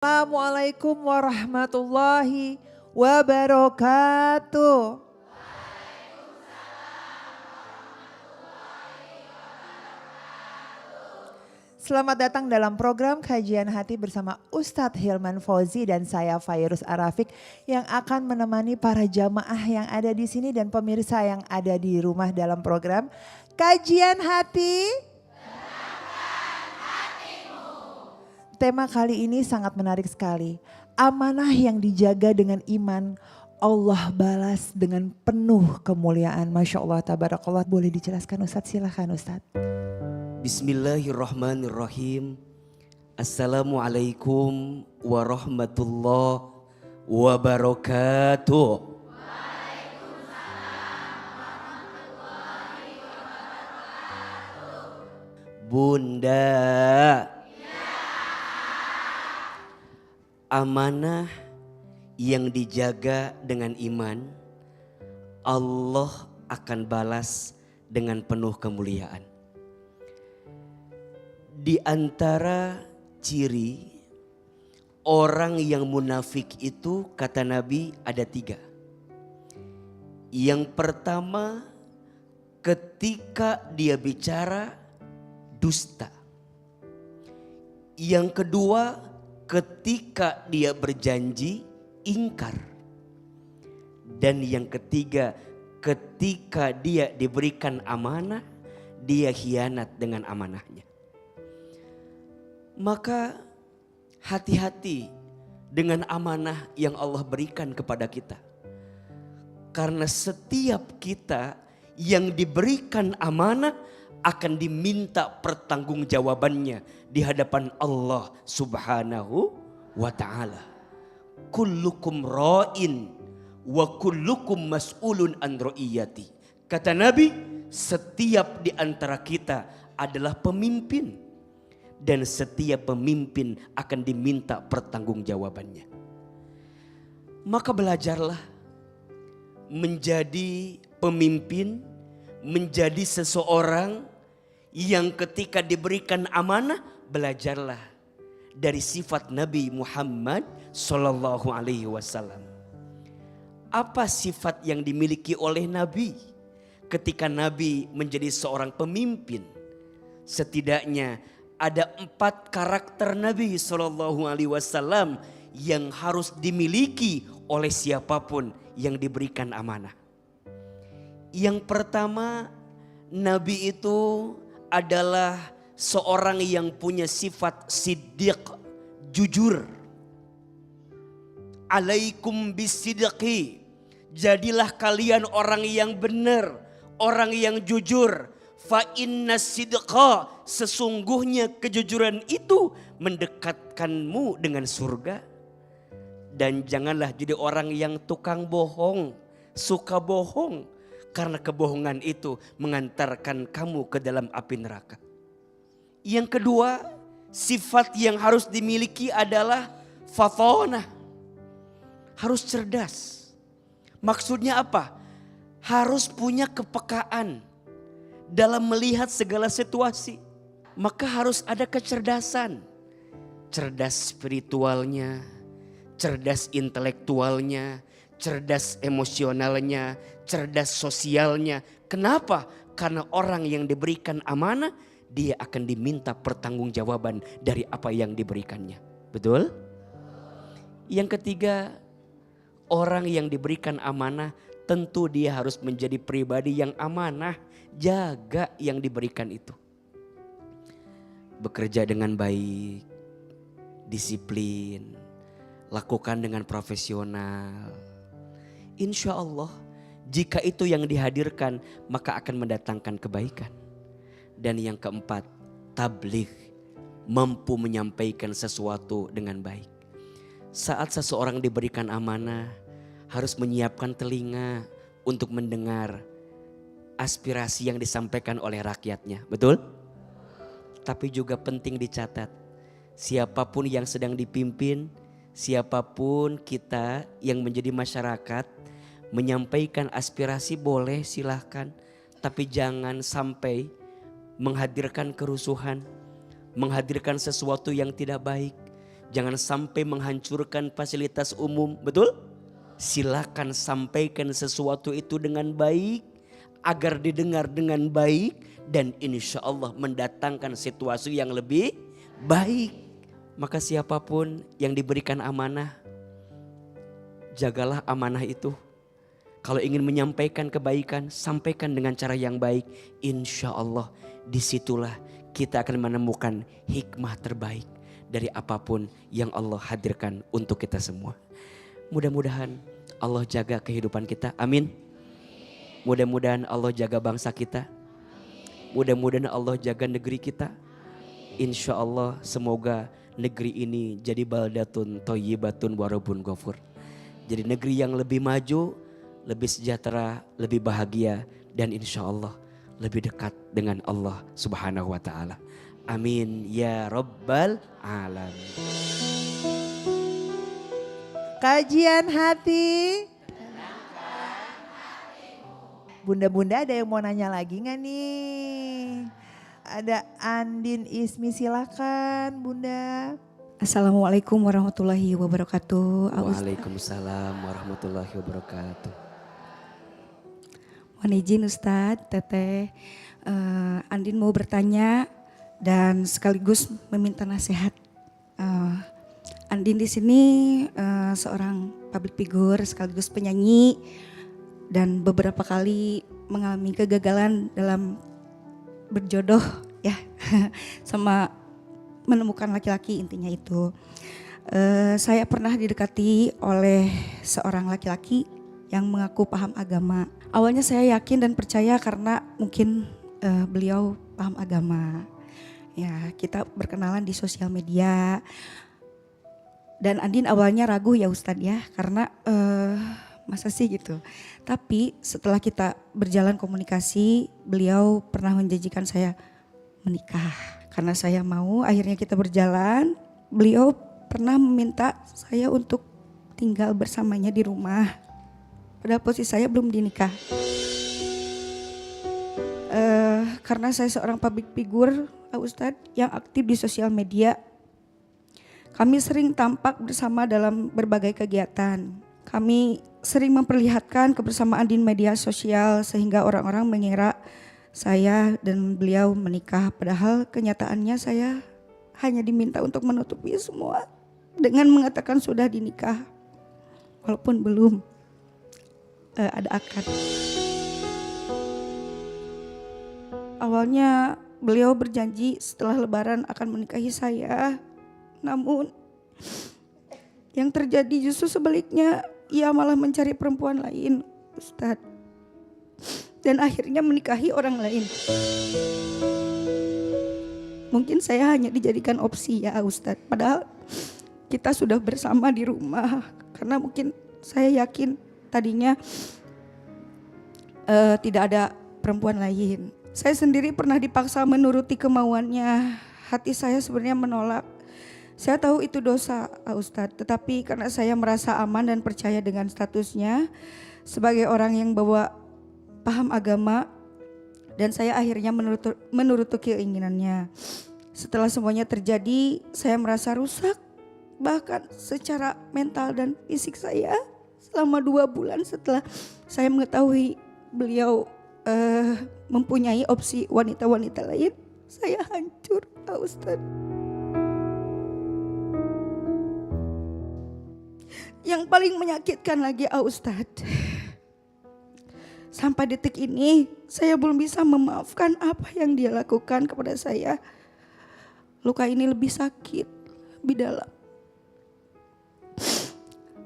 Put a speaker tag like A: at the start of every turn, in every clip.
A: Assalamualaikum warahmatullahi wabarakatuh. Selamat datang dalam program Kajian Hati bersama Ustadz Hilman Fauzi dan saya Fairuz Arafik yang akan menemani para jamaah yang ada di sini dan pemirsa yang ada di rumah dalam program Kajian Hati. Tema kali ini sangat menarik sekali. Amanah yang dijaga dengan iman, Allah balas dengan penuh kemuliaan. Masya Allah, tabarakallah. Boleh dijelaskan Ustadz? Silahkan Ustadz.
B: Bismillahirrahmanirrahim. Assalamualaikum warahmatullahi wabarakatuh. Bunda, amanah yang dijaga dengan iman, Allah akan balas dengan penuh kemuliaan. Di antara ciri orang yang munafik itu kata Nabi ada 3. Yang pertama, ketika dia bicara dusta. Yang kedua, ketika dia berjanji ingkar. Dan yang ketiga, ketika dia diberikan amanah, dia khianat dengan amanahnya. Maka hati-hati dengan amanah yang Allah berikan kepada kita. Karena setiap kita yang diberikan amanah akan diminta pertanggungjawabannya di hadapan Allah Subhanahu wa ta'ala. Kullukum ra'in wa kullukum mas'ulun an ra'iyati. Kata Nabi, setiap di antara kita adalah pemimpin. Dan setiap pemimpin akan diminta pertanggungjawabannya. Maka belajarlah menjadi pemimpin, menjadi seseorang yang ketika diberikan amanah, belajarlah dari sifat Nabi Muhammad Sallallahu Alaihi Wasallam. Apa sifat yang dimiliki oleh Nabi ketika Nabi menjadi seorang pemimpin? Setidaknya ada 4 karakter Nabi Sallallahu Alaihi Wasallam yang harus dimiliki oleh siapapun yang diberikan amanah. Yang pertama, Nabi itu adalah seorang yang punya sifat siddiq, jujur. Alaikum bisidqi, jadilah kalian orang yang benar, orang yang jujur. Fa inna sidqa, sesungguhnya kejujuran itu mendekatkanmu dengan surga. Dan janganlah jadi orang yang tukang bohong, suka bohong. Karena kebohongan itu mengantarkan kamu ke dalam api neraka. Yang kedua, sifat yang harus dimiliki adalah fathonah. Harus cerdas. Maksudnya apa? Harus punya kepekaan dalam melihat segala situasi. Maka harus ada kecerdasan. Cerdas spiritualnya, cerdas intelektualnya, cerdas emosionalnya, cerdas sosialnya. Kenapa? Karena orang yang diberikan amanah, dia akan diminta pertanggungjawaban dari apa yang diberikannya. Betul? Yang ketiga, orang yang diberikan amanah tentu dia harus menjadi pribadi yang amanah. Jaga yang diberikan itu. Bekerja dengan baik, disiplin, lakukan dengan profesional. Insya Allah jika itu yang dihadirkan maka akan mendatangkan kebaikan. Dan yang keempat, tabligh, mampu menyampaikan sesuatu dengan baik. Saat seseorang diberikan amanah harus menyiapkan telinga untuk mendengar aspirasi yang disampaikan oleh rakyatnya, betul? Tapi juga penting dicatat, siapapun yang sedang dipimpin, siapapun kita yang menjadi masyarakat, menyampaikan aspirasi boleh silahkan, tapi jangan sampai menghadirkan kerusuhan, menghadirkan sesuatu yang tidak baik. Jangan sampai menghancurkan fasilitas umum, betul? Silakan sampaikan sesuatu itu dengan baik agar didengar dengan baik dan insya Allah mendatangkan situasi yang lebih baik. Maka siapapun yang diberikan amanah, jagalah amanah itu. Kalau ingin menyampaikan kebaikan, sampaikan dengan cara yang baik. Insya Allah disitulah kita akan menemukan hikmah terbaik dari apapun yang Allah hadirkan untuk kita semua. Mudah-mudahan Allah jaga kehidupan kita. Amin. Mudah-mudahan Allah jaga bangsa kita. Mudah-mudahan Allah jaga negeri kita. Insya Allah semoga negeri ini jadi baldatun thayyibatun warabun ghafur. Jadi negeri yang lebih maju, lebih sejahtera, lebih bahagia, dan insya Allah lebih dekat dengan Allah Subhanahu wa ta'ala. Amin ya rabbal alamin.
A: Kajian hati. Bunda-bunda ada yang mau nanya lagi gak nih? Ada Andin Ismi, silakan Bunda.
C: Assalamualaikum warahmatullahi wabarakatuh.
B: Waalaikumsalam warahmatullahi wabarakatuh.
C: Mohon izin Ustadz, Teteh. Andin mau bertanya dan sekaligus meminta nasihat. Andin di sini seorang public figure sekaligus penyanyi dan beberapa kali mengalami kegagalan dalam berjodoh ya sama menemukan laki-laki, intinya itu. Saya pernah didekati oleh seorang laki-laki yang mengaku paham agama. Awalnya saya yakin dan percaya karena mungkin beliau paham agama. Ya, kita berkenalan di sosial media. Dan Andin awalnya ragu ya Ustadz ya, karena masa sih gitu. Tapi setelah kita berjalan komunikasi, beliau pernah menjanjikan saya menikah. Karena saya mau, akhirnya kita berjalan. Beliau pernah meminta saya untuk tinggal bersamanya di rumah. Padahal posisi saya belum dinikah. Karena saya seorang public figure, Ustadz, yang aktif di sosial media. Kami sering tampak bersama dalam berbagai kegiatan. Kami sering memperlihatkan kebersamaan di media sosial sehingga orang-orang mengira saya dan beliau menikah. Padahal kenyataannya saya hanya diminta untuk menutupi semua dengan mengatakan sudah dinikah. Walaupun belum ada akad. Awalnya beliau berjanji setelah lebaran akan menikahi saya. Namun yang terjadi justru sebaliknya, ia malah mencari perempuan lain, Ustadz. Dan akhirnya menikahi orang lain. Mungkin saya hanya dijadikan opsi ya Ustadz. Padahal kita sudah bersama di rumah. Karena mungkin saya yakin tadinya tidak ada perempuan lain. Saya sendiri pernah dipaksa menuruti kemauannya. Hati saya sebenarnya menolak. Saya tahu itu dosa Ustadz, tetapi karena saya merasa aman dan percaya dengan statusnya sebagai orang yang bawa paham agama, dan saya akhirnya menuruti keinginannya. Setelah semuanya terjadi, saya merasa rusak, bahkan secara mental dan fisik saya. Selama 2 bulan setelah saya mengetahui beliau mempunyai opsi wanita-wanita lain, saya hancur Ustadz. Yang paling menyakitkan lagi Ustadz, sampai detik ini saya belum bisa memaafkan apa yang dia lakukan kepada saya. Luka ini lebih sakit, lebih dalam.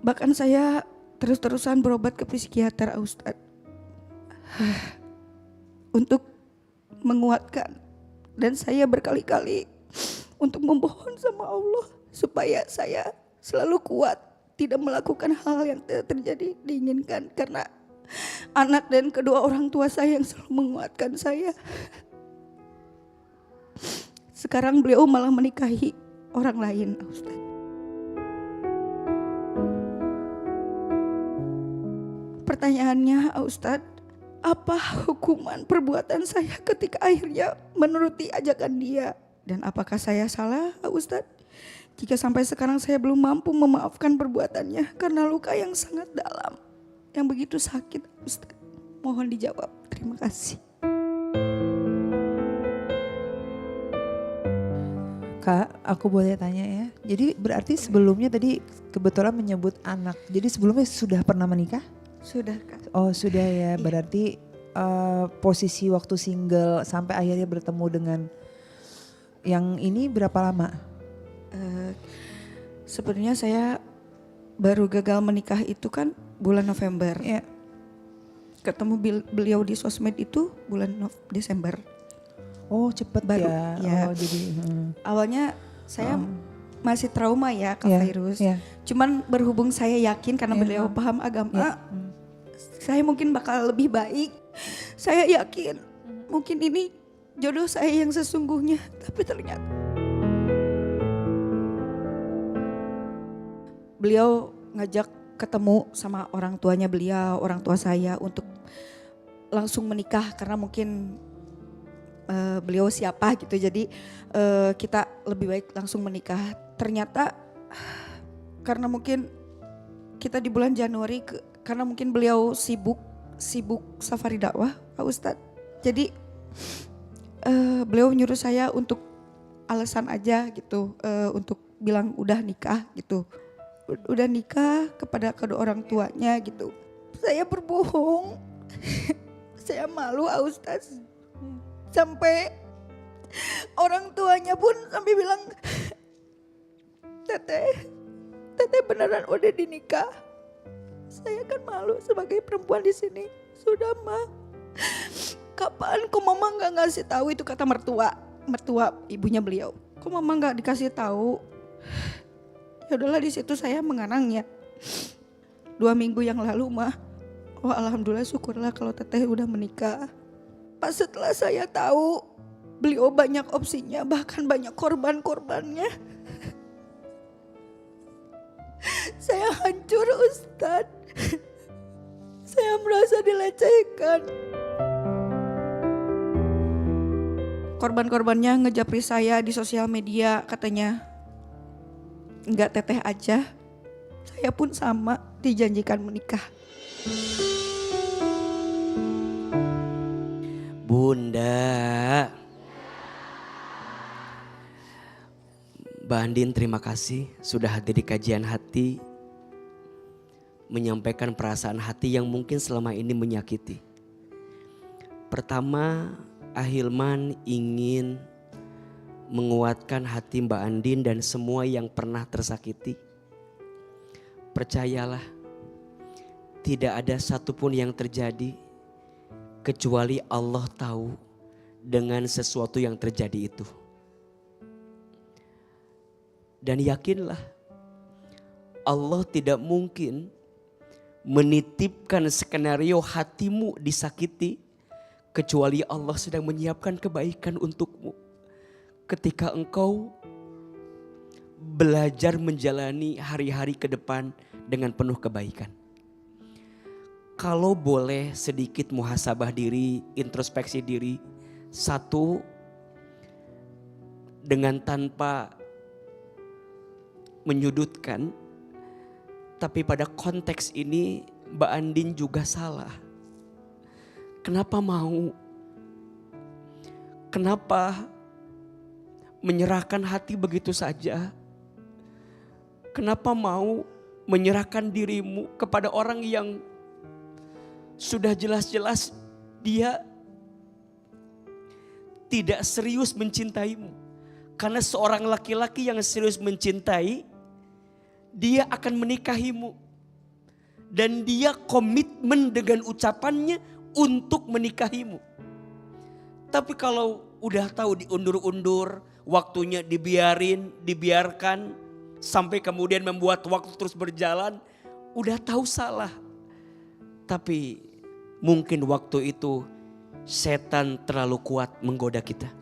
C: Bahkan saya terus-terusan berobat ke psikiater Ustadz untuk menguatkan, dan saya berkali-kali untuk memohon sama Allah supaya saya selalu kuat, tidak melakukan hal yang tidak terjadi diinginkan, karena anak dan kedua orang tua saya yang selalu menguatkan saya. Sekarang beliau malah menikahi orang lain, Ustaz. Pertanyaannya, Ustaz, apa hukuman perbuatan saya ketika akhirnya menuruti ajakan dia? Dan apakah saya salah, Ustaz? jika sampai sekarang saya belum mampu memaafkan perbuatannya karena luka yang sangat dalam, yang begitu sakit, Ustaz. Mohon dijawab. Terima kasih.
A: Kak, aku boleh tanya ya. Jadi berarti sebelumnya tadi kebetulan menyebut anak. Jadi sebelumnya sudah pernah menikah?
C: Sudah, Kak.
A: Oh sudah ya.
C: Iya.
A: Berarti posisi waktu single sampai akhirnya bertemu dengan yang ini berapa lama?
C: Sebenarnya saya baru gagal menikah itu kan bulan November.
A: Ya.
C: Ketemu beliau di sosmed itu bulan Desember.
A: Oh cepet
C: Baru,
A: ya.
C: ya.
A: Oh jadi.
C: Awalnya saya masih trauma ya Kak
A: Ya,
C: Fairuz.
A: ya.
C: Cuman berhubung saya yakin karena
A: Ya.
C: beliau paham agama,
A: Ya.
C: saya mungkin bakal lebih baik. Saya yakin mungkin ini jodoh saya yang sesungguhnya. Tapi ternyata beliau ngajak ketemu sama orang tuanya beliau, orang tua saya untuk langsung menikah karena mungkin beliau siapa gitu. Jadi kita lebih baik langsung menikah. Ternyata karena mungkin kita di bulan Januari karena mungkin beliau sibuk safari dakwah Pak Ustadz. Jadi beliau nyuruh saya untuk alasan aja gitu, untuk bilang udah nikah gitu. Udah nikah kepada kedua orang tuanya gitu. Saya berbohong. Saya malu Pak Ustadz. Sampai orang tuanya pun sampai bilang, Teteh beneran udah dinikah. Saya kan malu sebagai perempuan di sini. Sudah mah, kapan kok mama nggak ngasih tahu, itu kata mertua ibunya beliau. Kok mama nggak dikasih tahu? Ya udahlah, di situ saya mengenangnya. 2 minggu yang lalu mah, oh alhamdulillah syukurlah kalau Teteh udah menikah. Pas setelah saya tahu beliau banyak opsinya, bahkan banyak korban-korbannya. Saya hancur Ustadz. Saya merasa dilecehkan. Korban-korbannya ngejapri saya di sosial media, katanya enggak Teteh aja, saya pun sama dijanjikan menikah.
B: Bunda, Mbak Andin terima kasih sudah hadir di kajian hati, menyampaikan perasaan hati yang mungkin selama ini menyakiti. Pertama, Ahilman ingin menguatkan hati Mbak Andin dan semua yang pernah tersakiti. Percayalah, tidak ada satupun yang terjadi kecuali Allah tahu dengan sesuatu yang terjadi itu. Dan yakinlah, Allah tidak mungkin menitipkan skenario hatimu disakiti kecuali Allah sedang menyiapkan kebaikan untukmu ketika engkau belajar menjalani hari-hari ke depan dengan penuh kebaikan. Kalau boleh sedikit muhasabah diri, introspeksi diri. Satu, dengan tanpa menyudutkan, tapi pada konteks ini Mbak Andin juga salah. Kenapa mau? Kenapa menyerahkan hati begitu saja? Kenapa mau menyerahkan dirimu kepada orang yang sudah jelas-jelas dia tidak serius mencintaimu? Karena seorang laki-laki yang serius mencintai, dia akan menikahimu. Dan dia komitmen dengan ucapannya untuk menikahimu. Tapi kalau udah tahu diundur-undur, waktunya dibiarkan, sampai kemudian membuat waktu terus berjalan, udah tahu salah. Tapi mungkin waktu itu setan terlalu kuat menggoda kita.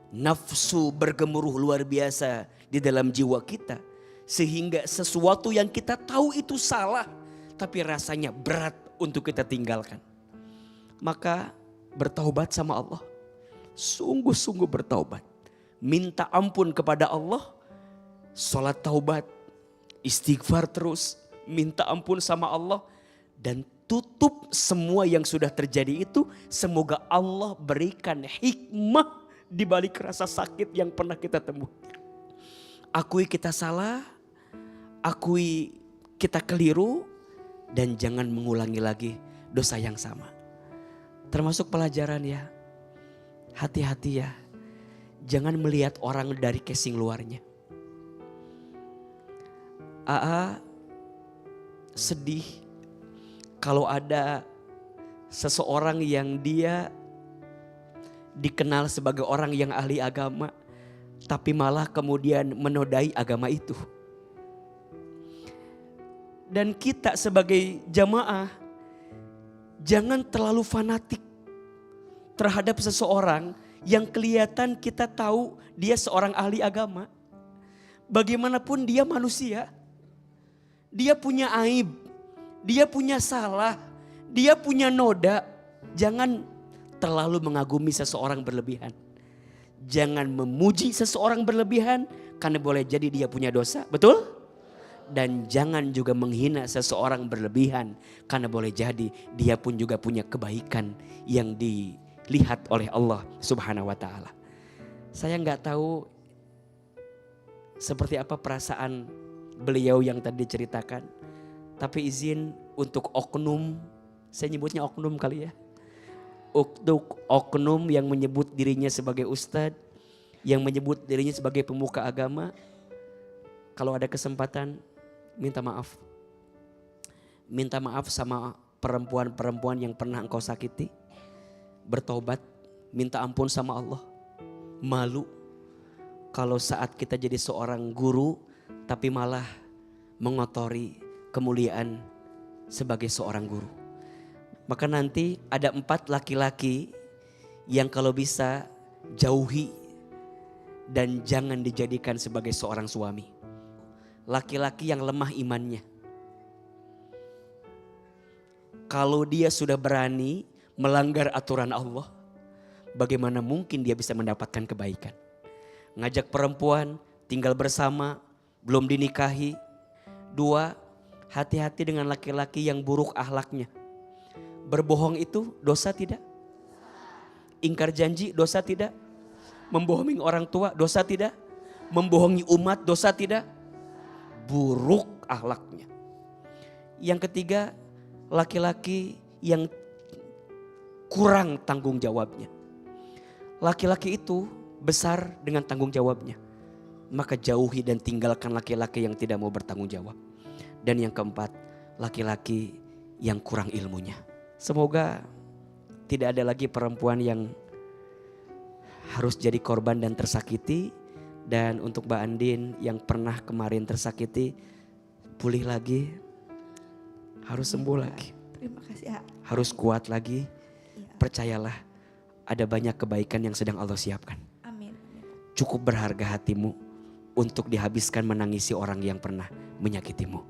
B: Nafsu bergemuruh luar biasa di dalam jiwa kita. Sehingga sesuatu yang kita tahu itu salah, tapi rasanya berat untuk kita tinggalkan. Maka bertaubat sama Allah. Sungguh-sungguh bertaubat. Minta ampun kepada Allah. sholat taubat, istighfar terus, minta ampun sama Allah, dan tutup semua yang sudah terjadi itu. Semoga Allah berikan hikmah di balik rasa sakit yang pernah kita temui. Akui kita salah, akui kita keliru, dan jangan mengulangi lagi dosa yang sama. Termasuk pelajaran ya, hati-hati ya, jangan melihat orang dari casing luarnya. AA sedih kalau ada seseorang yang dia dikenal sebagai orang yang ahli agama, tapi malah kemudian menodai agama itu. Dan kita sebagai jamaah jangan terlalu fanatik terhadap seseorang yang kelihatan kita tahu dia seorang ahli agama. Bagaimanapun dia manusia. Dia punya aib, dia punya salah, dia punya noda. Jangan terlalu mengagumi seseorang berlebihan. Jangan memuji seseorang berlebihan karena boleh jadi dia punya dosa, betul? Dan jangan juga menghina seseorang berlebihan karena boleh jadi dia pun juga punya kebaikan yang dilihat oleh Allah Subhanahu wa taala. Saya nggak tahu seperti apa perasaan beliau yang tadi diceritakan. Tapi izin untuk oknum, saya nyebutnya oknum kali ya. Untuk oknum yang menyebut dirinya sebagai ustadz, yang menyebut dirinya sebagai pemuka agama, kalau ada kesempatan minta maaf. Minta maaf sama perempuan-perempuan yang pernah engkau sakiti. Bertobat, minta ampun sama Allah. Malu kalau saat kita jadi seorang guru tapi malah mengotori kemuliaan sebagai seorang guru. Maka nanti ada 4 laki-laki yang kalau bisa jauhi dan jangan dijadikan sebagai seorang suami. Laki-laki yang lemah imannya. Kalau dia sudah berani melanggar aturan Allah, bagaimana mungkin dia bisa mendapatkan kebaikan? Ngajak perempuan tinggal bersama, belum dinikahi. 2, hati-hati dengan laki-laki yang buruk akhlaknya. Berbohong itu dosa tidak? Ingkar janji dosa tidak? Membohongi orang tua dosa tidak? Membohongi umat dosa tidak? Buruk akhlaknya. Yang ketiga, laki-laki yang kurang tanggung jawabnya. Laki-laki itu besar dengan tanggung jawabnya. Maka jauhi dan tinggalkan laki-laki yang tidak mau bertanggung jawab. Dan yang keempat, laki-laki yang kurang ilmunya. Semoga tidak ada lagi perempuan yang harus jadi korban dan tersakiti. Dan untuk Mbak Andin yang pernah kemarin tersakiti, pulih lagi, harus sembuh lagi.
C: Terima kasih ya.
B: Harus kuat lagi, percayalah ada banyak kebaikan yang sedang Allah siapkan.
C: Amin.
B: Cukup berharga hatimu untuk dihabiskan menangisi orang yang pernah menyakitimu.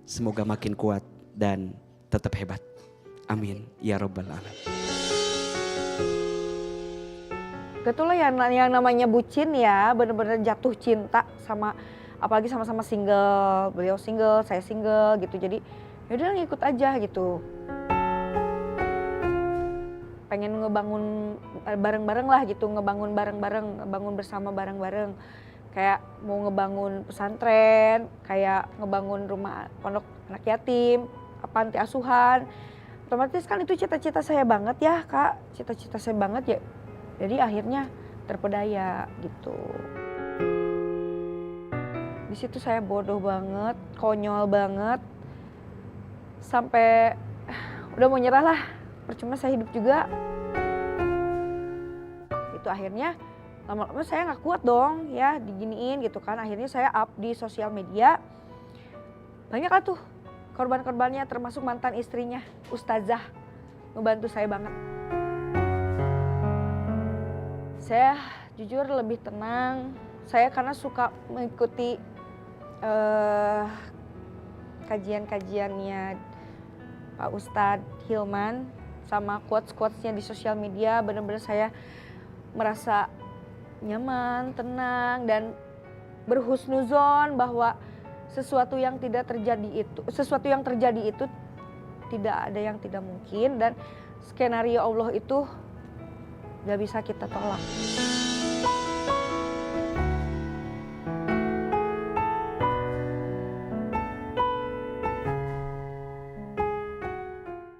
B: Semoga makin kuat dan tetap hebat. Amin. Ya Rabbal Alamin.
D: Itulah yang namanya bucin ya, bener-bener jatuh cinta sama, apalagi sama-sama single, beliau single, saya single gitu. Jadi yaudah ngikut aja gitu. Pengen ngebangun bareng-bareng lah gitu, ngebangun bareng-bareng, ngebangun bersama bareng-bareng. Kayak mau ngebangun pesantren, kayak ngebangun rumah pondok anak yatim, panti asuhan. Otomatis kan itu cita-cita saya banget ya Kak, cita-cita saya banget ya. Jadi akhirnya terpedaya gitu. Di situ saya bodoh banget, konyol banget. Sampai udah mau nyerah lah, percuma saya hidup juga. Itu akhirnya lama-lama saya nggak kuat dong ya diginiin gitu kan. Akhirnya saya up di sosial media. Banyak lah tuh korban-korbannya, termasuk mantan istrinya, Ustazah. Ngebantu saya banget. Saya jujur lebih tenang. Saya karena suka mengikuti kajian-kajiannya Pak Ustadz Hilman sama quotes-quotesnya di sosial media. Benar-benar saya merasa nyaman, tenang, dan berhusnuzon bahwa sesuatu yang terjadi itu tidak ada yang tidak mungkin, dan skenario Allah itu gak bisa kita tolak.